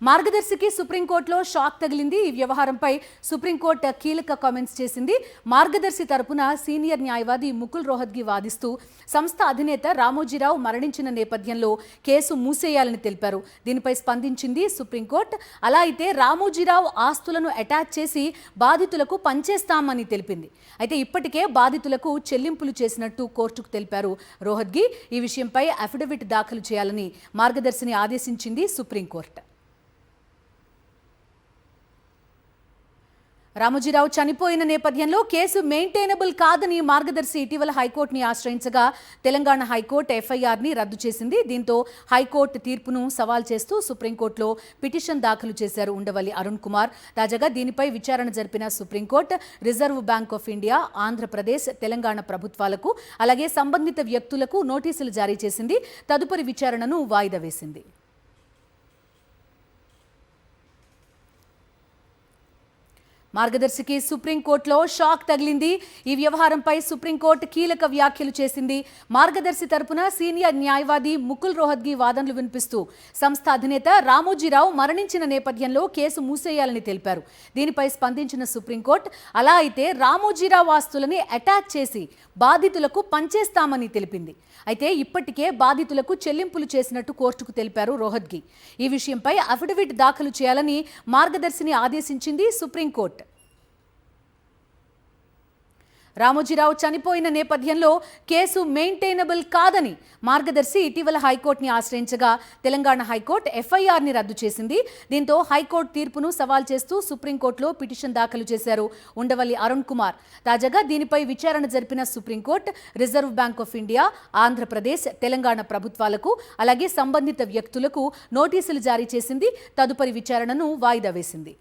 మార్గదర్శికి సుప్రీంకోర్టులో షాక్ తగిలింది. ఈ వ్యవహారంపై సుప్రీంకోర్టు కీలక కామెంట్స్ చేసింది. మార్గదర్శి తరపున సీనియర్ న్యాయవాది ముకుల్ రోహత్గి వాదిస్తూ సంస్థ అధినేత రామోజీరావు మరణించిన నేపథ్యంలో కేసు మూసేయాలని తెలిపారు. దీనిపై స్పందించింది సుప్రీంకోర్టు. అలా అయితే రామోజీరావు ఆస్తులను అటాచ్ చేసి బాధితులకు పంచేస్తామని తెలిపింది. అయితే ఇప్పటికే బాధితులకు చెల్లింపులు చేసినట్టు కోర్టుకు తెలిపారు రోహత్గి. ఈ విషయంపై అఫిడవిట్ దాఖలు చేయాలని మార్గదర్శిని ఆదేశించింది సుప్రీంకోర్టు. రామోజీరావు చనిపోయిన నేపథ్యంలో కేసు మెయింటైనబుల్ కాదని మార్గదర్శి ఇటీవల హైకోర్టుని ఆశ్రయించగా తెలంగాణ హైకోర్టు ఎఫ్ఐఆర్ని రద్దు చేసింది. దీంతో హైకోర్టు తీర్పును సవాల్ చేస్తూ సుప్రీంకోర్టులో పిటిషన్ దాఖలు చేశారు ఉండవల్లి అరుణ్ కుమార్. తాజాగా దీనిపై విచారణ జరిపిన supreme court reserve bank of India, Andhra Pradesh, Telangana ప్రభుత్వాలకు అలాగే సంబంధిత వ్యక్తులకు నోటీసులు జారీ చేసింది. తదుపరి విచారణను వాయిదా వేసింది. మార్గదర్శికి సుప్రీంకోర్టులో షాక్ తగిలింది. ఈ వ్యవహారంపై సుప్రీంకోర్టు కీలక వ్యాఖ్యలు చేసింది. మార్గదర్శి తరపున సీనియర్ న్యాయవాది ముకుల్ రోహత్గి వాదనలు వినిపిస్తూ సంస్థ అధినేత రామోజీరావు మరణించిన నేపథ్యంలో కేసు మూసేయాలని తెలిపారు. దీనిపై స్పందించిన సుప్రీంకోర్టు అలా అయితే రామోజీరావు ఆస్తులని అటాచ్ చేసి బాధితులకు పంచేస్తామని తెలిపింది. అయితే ఇప్పటికే బాధితులకు చెల్లింపులు చేసినట్టు కోర్టుకు తెలిపారు రోహత్గి. ఈ విషయంపై అఫిడవిట్ దాఖలు చేయాలని మార్గదర్శిని ఆదేశించింది సుప్రీంకోర్టు. రామోజీరావు చనిపోయిన నేపథ్యంలో కేసు మెయింటైనబుల్ కాదని మార్గదర్శి ఇటీవల హైకోర్టుని ఆశ్రయించగా తెలంగాణ హైకోర్టు ఎఫ్ఐఆర్ని రద్దు చేసింది. దీంతో హైకోర్టు తీర్పును సవాల్ చేస్తూ సుప్రీంకోర్టులో పిటిషన్ దాఖలు చేశారు ఉండవల్లి అరుణ్ కుమార్. తాజాగా దీనిపై విచారణ జరిపిన supreme court reserve bank of India, Andhra Pradesh, Telangana ప్రభుత్వాలకు అలాగే సంబంధిత వ్యక్తులకు నోటీసులు జారీ చేసింది. తదుపరి విచారణను వాయిదా వేసింది.